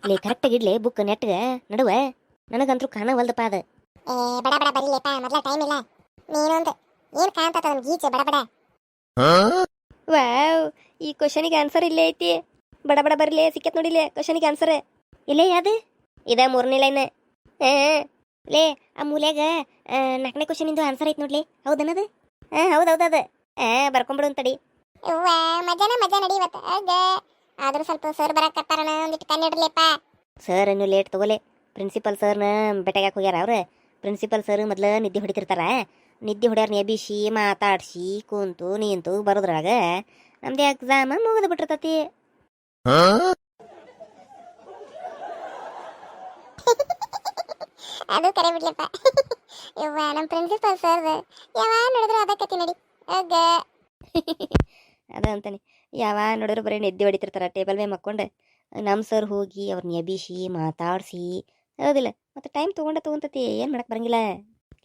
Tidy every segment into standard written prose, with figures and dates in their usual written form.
ಲೇ ಕರೆಕ್ಟಾಗಿ ಇಡ್ಲಿ ಬುಕ್ ನೆಟ್ಗೆ ನಡುವೆ ನನಗಂತೂ ಕಾಣವಲ್ದಪ್ಪ ಅದು. ಬಡ ಬಡ ಬರೀಲೇಪ, ಮೊದಲ ಟೈಮ್ ಇಲ್ಲ. ನೀನೊಂದು ಏನ್ ಕಾಣ್ತದ ನಮ್ ಗೀಚೆ ಬಡ ಬಡ. ವಾವ್, ಈ ಕ್ವಶನಿಗೆ ಆನ್ಸರ್ ಇಲ್ಲೇ ಐತಿ. ಬಡ ಬಡ ಬರಲೇ ಸಿಕ್ಕತ್ ನೋಡಿಲೆ ಕ್ವಶನಿಗೆ ಆನ್ಸರ್. ಇಲ್ಲೇ ಯಾವ್ದು ಇದ 3ನೇ ಲೈನ್. ಲೇ ಆ ಮೂಲ್ಯಾಗ 4ನೇ ಕ್ವಶನಿಂದು ಆನ್ಸರ್ ಐತಿ ನೋಡ್ಲಿ, ಹೌದನ್ನದು? ಹೌದೌದು ಅದು. ಬರ್ಕೊಂಬಿಡು ಅಂತಡಿ. ಅವ್ವ ಮಜಾ ನಡಿ ಇವತ್ತು. ಆದ್ರೂ ಸ್ವಲ್ಪ ಸರ್ ಬರಕತ್ತಾರಣ, ಒಂದಿಟ್ಟು ಕಣ್ಣಿಡ್ಲೇಪ. ಸರ್ ಇನ್ನು ಲೇಟ್ ತಗೋಲೆ. ಪ್ರಿನ್ಸಿಪಲ್ ಸರ್ನ ಬೆಟಗಾಕ್ ಹೋಗ್ಯಾರ ಅವ್ರು. ಪ್ರಿನ್ಸಿಪಲ್ ಸರ್ ಮೊದ್ಲು ನಿದ್ದೆ ಹೊಡಿತಿರ್ತಾರ. ನಿದ್ದೆ ಹೊಡ್ಯಾರ ಎಬಿಸಿ ಮಾತಾಡ್ಸಿ ಕುಂತು ನಿಂತು ಬರೋದ್ರಾಗ ನಮ್ದು ಎಕ್ಸಾಮ್ ಮುಗಿದು ಬಿಟ್ಟಿರ್ತತಿ. ಅದು ಕರೆ ಬಿಡ್ಲಪ್ಪ. ಯವ್ವ ನಮ್ಮ ಪ್ರಿನ್ಸಿಪಲ್ ಸರ್ ಯಾವಾಗ ನೋಡಿದ್ರು ಅದಕ್ಕತಿ ನಡಿ. ಅದ ಅಂತಾನೆ, ಯಾವಾಗ ನೋಡಿದ್ರು ಬರೀ ನಿದ್ದೆ ಹೊಡಿತಿರ್ತಾರ ಟೇಬಲ್ ಮೇಲೆ ಮಕ್ಕೊಂಡು. ನಮ್ಮ ಸರ್ ಹೋಗಿ ಅವ್ರನ್ನ ಎಬಿಸಿ ಮಾತಾಡ್ಸಿ ಹೌದಿಲ್ಲ, ಮತ್ತೆ ಟೈಮ್ ತೊಗೊಂಡತಿ, ಏನು ಮಾಡಕ್ಕೆ ಬರಂಗಿಲ್ಲ.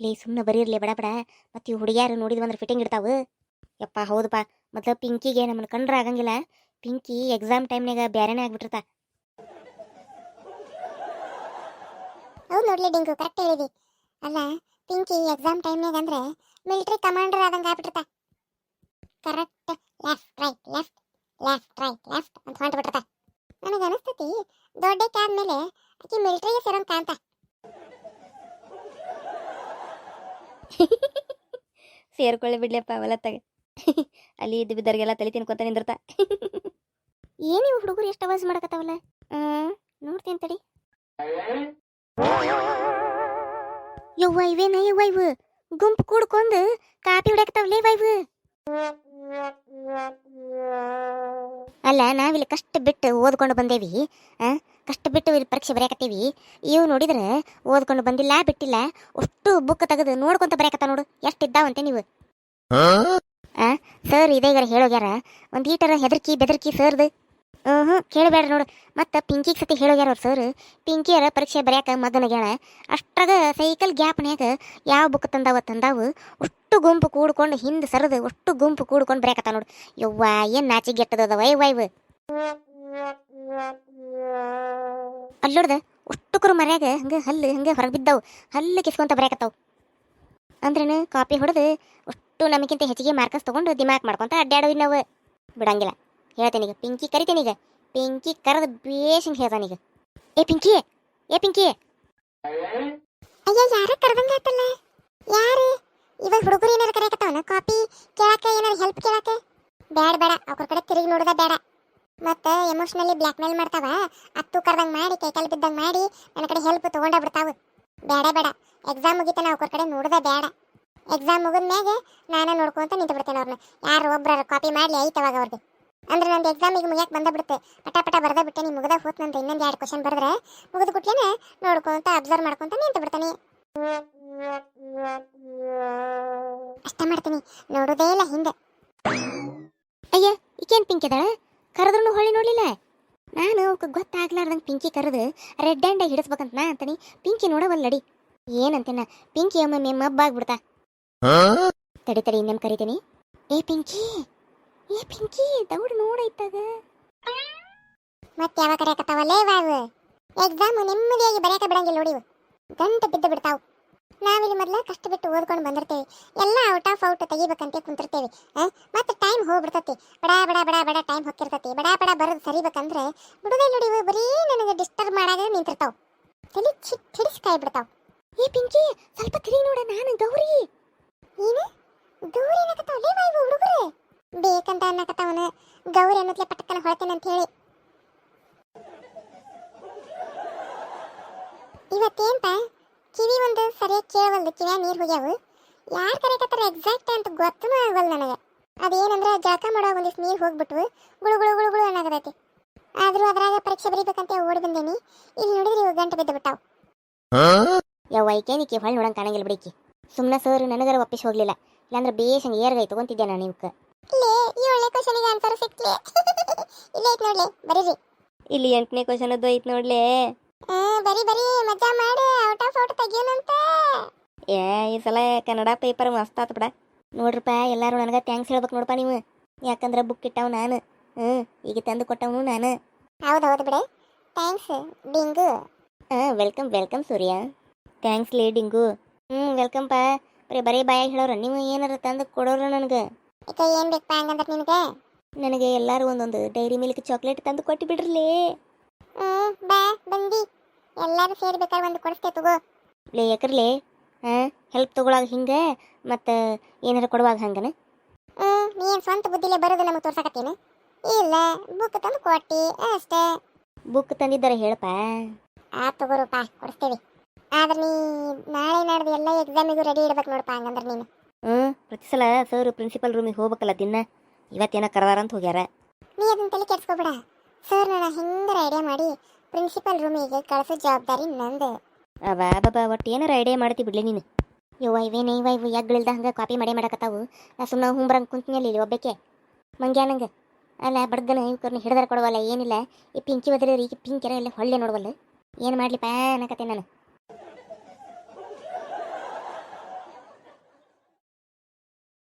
ಲೇ ಸುಮ್ಮನೆ ಬರೀರ್ಲಿ ಬಡ ಬಡ. ಮತ್ತು ಇವು ಹುಡುಗಿಯಾರು ನೋಡಿದ್ವು ಅಂದ್ರೆ ಫಿಟ್ಟಿಂಗ್ ಇಡ್ತಾವು. ಯಪ್ಪ ಹೌದಪ್ಪ, ಮೊದಲು ಪಿಂಕಿಗೆ ನಮ್ಮನ್ನು ಕಂಡ್ರೆ ಆಗಂಗಿಲ್ಲ. ಪಿಂಕಿ ಎಕ್ಸಾಮ್ ಟೈಮ್ನಾಗ ಬ್ಯಾರೇನೇ ಆಗ್ಬಿಟ್ಟಿರ್ತಾ. ಹೌದು ನೋಡ್ಲಿ ಡಿಂಕು, ಕರೆಕ್ಟ್ ಹೇಳಿದಿ. ಅಲ್ಲ ಪಿಂಕಿ ಎಕ್ಸಾಮ್ ಟೈಮ್ನಾಗ ಅಂದ್ರೆ ಮಿಲಿಟರಿ ಕಮಾಂಡರ್ ಆದಂಗೆ ಆಗ್ಬಿಟ್ಟಿರ್ತಾ. Correct left right left left right left ಅಂತ ಹೊಂಟ್ಬಿಟ್ಟಿರ್ತಾ. ನನಗೆ ಅನಿಸ್ತತಿ ದೊಡ್ಡಕ್ಕೆ ಆದ್ಮೇಲೆ ಆಕಿ ಮಿಲಿಟರಿಗೆ ಸೇರೋನ್ ಕಾಂತ. ಸೇರ್ಕೊಳ್ಳಿ ಬಿಡ್ಲಿಯಪ್ಪ ಹೊಲತ್ತಾಗ. ಅಲ್ಲಿ ಇದ್ದು ಬಿದ್ದವ್ರಿಗೆಲ್ಲ ತಲೆ ತಿನ್ಕೊಂತ ನಿಂದಿರ್ತಾ. ಏನಿವು ಹುಡುಗರು ಎಷ್ಟು ಅವಾಜ್ ಮಾಡಕತ್ತಾವಲ್ಲ. ನೋಡ್ತೀನಿ ತಡಿ. ಯವ್ವ ಇವೇನ ಯವ್ವ ಇವು ಗುಂಪು ಕೂಡ್ಕೊಂಡು ಕಾಪಿ ಹೊಡ್ಯಾಕತ್ತಾವಲೇ ಇವು. ಅಲ್ಲ ನಾವಿಲ್ಲಿ ಕಷ್ಟ ಬಿಟ್ಟು ಓದ್ಕೊಂಡು ಬಂದೇವಿ, ಕಷ್ಟ ಬಿಟ್ಟು ಇಲ್ಲಿ ಪರೀಕ್ಷೆ ಬರೆಯಕತ್ತೀವಿ. ಇವು ನೋಡಿದ್ರೆ ಓದ್ಕೊಂಡು ಬಂದಿಲ್ಲ ಬಿಟ್ಟಿಲ್ಲ, ಅಷ್ಟು ಬುಕ್ ತೆಗೆದು ನೋಡ್ಕೊಂತ ಬರೆಯಕತ್ತ ನೋಡು. ಎಷ್ಟಿದ್ದಾವಂತೆ ನೀವು. ಸರ್ ಇದೇಗಾರ ಹೇಳೋಗ್ಯಾರ ಒಂದು ಈಟರ ಹೆದರ್ಕಿ ಬೆದರ್ಕಿ ಸರ್ದು. ಕೇಳಬೇಡ ನೋಡು. ಮತ್ತು ಪಿಂಕಿಗೆ ಸತಿ ಹೇಳೋಗ್ಯಾರ ಅವ್ರು ಸರ್. ಪಿಂಕಿಯರ ಪರೀಕ್ಷೆ ಬರೆಯಾಕ ಮಗನಗ್ಯಾಳ. ಅಷ್ಟ್ರಾಗ ಸೈಕಲ್ ಗ್ಯಾಪ್ನ್ಯಾಗ ಯಾವ ಬುಕ್ ತಂದಾವು ಅಷ್ಟು ಗುಂಪು ಕೂಡ್ಕೊಂಡು ಹಿಂದೆ ಸರದು ಅಷ್ಟು ಗುಂಪು ಕೂಡ್ಕೊಂಡು ಬರೆಯಕತ್ತ ನೋಡು. ಯವ್ವ ಏನು ನಾಚಿಗೆಟ್ಟದ ವೈವ್. ಅಲ್ಲೋಡ್ದ ಅಷ್ಟುಕರು ಮರ್ಯಾಗ ಹಂಗೆ ಹಂಗೆ ಹೊರಗೆ ಬಿದ್ದವು. ಹಲ್ಲು ಕಿಸ್ಕೊಂತ ಬರೆಯಕತ್ತಾವು. ಅಂದ್ರೇನು ಕಾಪಿ ಹೊಡೆದು ಅಷ್ಟು ನಮಗಿಂತ ಹೆಚ್ಚಿಗೆ ಮಾರ್ಕಸ್ ತೊಗೊಂಡು ದಿಮಾಕ್ ಮಾಡ್ಕೊತ ಅಡ್ಡಾಡೋ ನಾವು ಬಿಡಂಗಿಲ್ಲ. ಹೇಳ್ತೇನೀಗ ಪಿಂಕಿ ಕರಿತೇನೀಗ. ಪಿಂಕಿ ಕರೆದು ಬೇಷಂಗೆ ಹೇಳ್ತಾನೀಗ. ಏ ಪಿಂಕಿ ಅಯ್ಯ ಯಾರ ಕರೆದಂಗ ಆತಲ್ಲ. ಯಾರು ಇವಾಗ ಹುಡುಗರು ಏನಾರ ಕರೆಯಕತ್ತಾವನ ಕಾಪಿ ಕೇಳಾಕ, ಏನಾರ ಹೆಲ್ಪ್ ಕೇಳಾಕ? ಬೇಡ ಅವ್ರ ಕಡೆ ತಿರುಗಿ ನೋಡೋದ ಬೇಡ. ಮತ್ತು ಎಮೋಷ್ನಲಿ ಬ್ಲ್ಯಾಕ್ ಮೇಲ್ ಮಾಡ್ತಾವ. ಅತ್ತು ಕರೆದಂಗೆ ಮಾಡಿ ಕೈಕಾಲು ಬಿದ್ದಂಗೆ ಮಾಡಿ ನನ್ನ ಕಡೆ ಹೆಲ್ಪ್ ತೊಗೊಂಡ ಬಿಡ್ತಾವ. ಬೇಡ ಎಕ್ಸಾಮ್ ಮುಗಿತಾನ ಅವ್ರ ಕಡೆ ನೋಡೋದ ಬೇಡ. ಎಕ್ಸಾಮ್ ಮುಗಿದ್ಮ್ಯಾಗೆ ನಾನೇ ನೋಡ್ಕೊಂತ ನಿಂತು ಬಿಡ್ತೇನೆ ಅವ್ರನ್ನ. ಯಾರು ಒಬ್ಬರ ಕಾಪಿ ಮಾಡಲಿ ಐತವಾಗ ಅವ್ರಿಗೆ. ಅಂದ್ರೆ ನಂದು ಎಕ್ಸಾಮಿಗೆ ಮುಗಿಯಕ್ಕೆ ಬಂದ ಪಟ ಬರೆದ ಬಿಟ್ಟೆ. ನೀ ಮುಗ್ದ ಹೋತ್ ನಂತ ಇನ್ನೊಂದು 2 ಕ್ವಶನ್ ಬರೆದ್ರೆ ಮುಗಿದು ಬಿಟ್ಲೇನೆ ನೋಡ್ಕೊಂತ ಅಬ್ಸರ್ವ್ ಮಾಡ್ಕೊಂತ ನಿಂತು ಬಿಡ್ತಾನೆ. ಅಷ್ಟ ಮಾಡ್ತೀನಿ, ನೋಡೋದೇ ಇಲ್ಲ ಹಿಂದೆ. ಅಯ್ಯ ಈಕೇನು ಪಿಂಕಿ ಅದಾಳ? ಕರೆದ್ರೂ ಹೊಳ್ಳಿ ನೋಡಲಿಲ್ಲ. ನಾನು ಅವಕ್ಕೆ ಗೊತ್ತಾಗ್ಲಾರ್ದಂಗೆ ಪಿಂಕಿ ಕರೆದು ರೆಡ್ ಹ್ಯಾಂಡಾಗಿ ಹಿಡಿಸ್ಬೇಕಂತ ನಾ ಅಂತಾನೆ. ಪಿಂಕಿ ನೋಡವಲ್ಲಡಿ ಏನಂತೇನ. ಪಿಂಕಿ ಒಮ್ಮೆ ಮಬ್ಬಾಗ್ಬಿಡ್ತಾ. ತಡಿ ಇನ್ನೇನು ಕರಿತೀನಿ. ಏ ಪಿಂಕಿ ದೌಡ್ ನೋಡೈತಾಗ. ಮತ್ತೆ ಯಾವಾಗ ಕರೆಯಕತ್ತಾವಲ್ಲೇ ಬಾವು. ಎಕ್ಸಾಮ್ ನೆಮ್ಮದಿಯಾಗಿ ಬರೆಯಕ ಬಿಡಂಗಿಲ್ಲ ನೋಡಿ. ಗಂಟೆ ಬಿದ್ದು ಬಿಡ್ತಾವು. ನಾವಿಲ್ಲಿ ಮೊದಲ ಕಷ್ಟ ಬಿಟ್ಟು ಓದ್ಕೊಂಡು ಬಂದಿರ್ತೇವೆ. ಎಲ್ಲ ಔಟ್ ತೆಗಿಬೇಕಂತ ಕುಂತಿರ್ತೇವೆ. ಮತ್ತೆ ಟೈಮ್ ಹೋಗ್ಬಿಡ್ತತಿ. ಬಡ ಟೈಮ್ ಹೋಗಿರ್ತತಿ. ಬಡ ಬರೋದು ಸರಿಬೇಕಂದ್ರೆ ಬಿಡುದೇ ನೋಡಿ. ಬರೀ ನನಗೆ ಡಿಸ್ಟರ್ಬ್ ಮಾಡಾಗ ನಿಂತಿರ್ತಾವ. ತಲೆ ಹಿಡಿಸಿ ಕಾಯಿ ಬಿಡ್ತಾವ. ಏ ಪಿಂಕಿ ಸ್ವಲ್ಪ ತಿರುಗಿ ನೋಡ. ನಾನು ಗೌರಿ. ಏನು ಗೌರಿ ಅನ್ನಕತ್ತಾವಲ್ಲೇ ಬಾವು ಹುಡುಗರು. ಬೇಕಂತ ಅನ್ನಕತ್ತಾವನ ಗೌರಿ ಅನ್ನತ್ಲೆ ಪಟಕ್ಕನ ಹೊಳ್ತೇನೆ ಅಂತ ಹೇಳಿ. ಇವತ್ತೇಂತ ಕಿವಿ ಒಂದು ಸರಿಯಾಗಿ ಕೇಳವಲ್ದು. ಕಿವಿಯ ನೀರು ಹೋಗ್ಯಾವು. ಯಾರು ಕರೆಯಕತ್ತಾರ ಎಕ್ಸಾಕ್ಟ್ ಅಂತ ಗೊತ್ತೂ ಆಗವಲ್ದು ನನಗೆ. ಅದೇನಂದ್ರೆ ಜಳಕ ಮಾಡೋ ಒಂದಿಷ್ಟು ನೀರು ಹೋಗ್ಬಿಟ್ವು. ಗುಳು ಅನ್ನಕತೈತಿ. ಆದರೂ ಅದ್ರಾಗ ಪರೀಕ್ಷೆ ಬರೀಬೇಕಂತ ಓಡಿ ಬಂದೇನಿ. ಇಲ್ಲಿ ನೋಡಿದ್ರೆ ಇವು ಗಂಟೆ ಬಿದ್ದು ಬಿಟ್ಟಾವು. ಯವ್ವ ಈಕೇನಿಕ್ಕೆ ಹೊಳ್ಳಿ ನೋಡಂಗೆ ಕಾಣಂಗಿಲ್ಲ ಬಿಡಿಕಿ. ಸುಮ್ಮನೆ ಸರ್ ನನಗರ ಒಪ್ಪಿಸಿ ಹೋಗ್ಲಿಲ್ಲ. ಇಲ್ಲಾಂದ್ರೆ ಬೇಷಂಗೆ ಏರ್ಗೈ ತೊಗೊಂತಿದ್ದೆ ನಾನು ಇವಕ್ಕೆ. ಇಲ್ಲೇ ಈ ಒಳ್ಳೆ ಕ್ವಶನಿಗೆ ಆನ್ಸರ್ ಸಿಕ್ಲಿ. ಇಲ್ಲೇ ಐತೆ ನೋಡ್ಲಿ, ಬರೀರಿ. ಇಲ್ಲಿ 8ನೇ ಕ್ವಶನ್ ಅದು ಐತೆ ನೋಡ್ಲಿ. ಬರೀ ಮಜಾ ಮಾಡಿ ಔಟ್ ತೆಗಿಯೋಣಂತ. ಈ ಸಲ ಕನ್ನಡ ಪೇಪರ್ ಮಸ್ತ್ ಆತು ಬಿಡ. ನೋಡ್ರಪ್ಪ ಎಲ್ಲರೂ ನನಗೆ ಥ್ಯಾಂಕ್ಸ್ ಹೇಳ್ಬೇಕು ನೋಡಪ್ಪ ನೀವು. ಯಾಕಂದ್ರೆ ಬುಕ್ ಇಟ್ಟವು ನಾನು, ಈಗ ತಂದು ಕೊಟ್ಟವನು ನಾನು. ಹೌದು ಬಿಡೆ. ಥ್ಯಾಂಕ್ಸ್ ಡಿಂಗು. ವೆಲ್ಕಮ್ ವೆಲ್ಕಮ್ ಸೂರ್ಯ. ಥ್ಯಾಂಕ್ಸ್ ಲೇ ಡಿಂಗು. ವೆಲ್ಕಮ್ ಪಾ. ಬರೀ ಬಾಯಾಗಿ ಹೇಳೋರ ನೀವು ಏನಾರ ತಂದು ಕೊಡೋರು ನನಗೆ. ಈಗ ಏನ್ ಬೇಕಪ್ಪ ಹಂಗಂದ್ರೆ ನಿನಗೆ? ನನಗೆ ಎಲ್ಲರೂ ಒಂದೊಂದು ಡೈರಿ ಮಿಲ್ಕ್ ಚಾಕ್ಲೇಟ್ ತಂದು ಕೊಟ್ಟು ಬಿಡ್ರಲೇ. ಬಾ ಬಂದಿ. ಎಲ್ಲರೂ ಸೇರ್ಬೇಕಾದ್ರೆ ಒಂದು ಕೊಡಿಸ್ತೇ ತಗೋ. ಲೇ ಯಾಕ್ರಲೇ ಹೆಲ್ಪ್ ತೊಗೊಳಾಗ ಹಿಂಗೆ ಮತ್ತು ಏನಾರ ಕೊಡುವಾಗ ಹಂಗನ? ನೀನ್ ಸ್ವಂತ ಬುದ್ಧಿಲೇ ಬರೋದು ನಮಗೆ ತೋರ್ಸಕತ್ತೀನಿ. ಇಲ್ಲ ಬುಕ್ ತಂದು ಕೊಟ್ಟಿ ಅಷ್ಟೇ. ಬುಕ್ ತಂದಿದ್ದಾರೆ ಹೇಳಪ್ಪ. ತಗೋರಪ್ಪ ಕೊಡಿಸ್ತೇವೆ. ಆದ್ರೆ ನೀ ನಾಳೆ ನಾಡ್ದು ಎಲ್ಲ ಎಕ್ಸಾಮಿಗೂ ರೆಡಿ ಇಡ್ಬೇಕು ನೋಡಪ್ಪ ಹಂಗಂದ್ರೆ ನೀನು. ಪ್ರತಿ ಸಲ ಸರ್ ಪ್ರಿನ್ಸಿಪಲ್ ರೂಮಿಗೆ ಹೋಗ್ಬೇಕಲ್ಲ ದಿನ. ಇವತ್ತೇನ ಕರೆದಾರ ಅಂತ ಹೋಗ್ಯಾರ. ನೀ ಅದನ್ನ ತಲೆ ಕೆಡ್ಸ್ಕೊಬೇಡ. ಸರ್ ನಾನು ಹಿಂಗಾರ ಐಡಿಯಾ ಮಾಡಿ ಪ್ರಿನ್ಸಿಪಲ್ ರೂಮಿಗೆ ಕಳಿಸೋ ಜವಾಬ್ದಾರಿ ನಂದು. ಬಾಬಾ ಒಟ್ಟು ಏನಾರ ಐಡಿಯಾ ಮಾಡ್ತಿ ಬಿಡ್ಲಿ ನೀನು. ಇವೇನೇ ಇವು ಯಾಗಳಿಲ್ದ ಹಂಗೆ ಕಾಪಿ ಮಾಡಕತ್ತಾವು. ನಾ ಸುಮ್ಮನೆ ಹುಂಬರಂಗೆ ಕುಂತಿನಲ್ಲಿ ಇಲ್ಲಿ ಒಬ್ಬಕ್ಕೆ ಮಂಗ್ಯಾನಂಗೆ. ಅಲ್ಲ ಬಡ್ಗನ ಇವ್ಕರ್ನ ಹಿಡ್ದಾರ ಕೊಡವಲ್ಲ ಏನಿಲ್ಲ. ಈ ಪಿಂಕಿ ಬದ್ರಿ ಈ ಪಿಂಕಿರ ಎಲ್ಲ ಹೊಳ್ಳೆ ನೋಡವಲ್ಲ. ಏನು ಮಾಡ್ಲಿಪ್ಪ ಅನ್ನಕತ್ತೆ ನಾನು.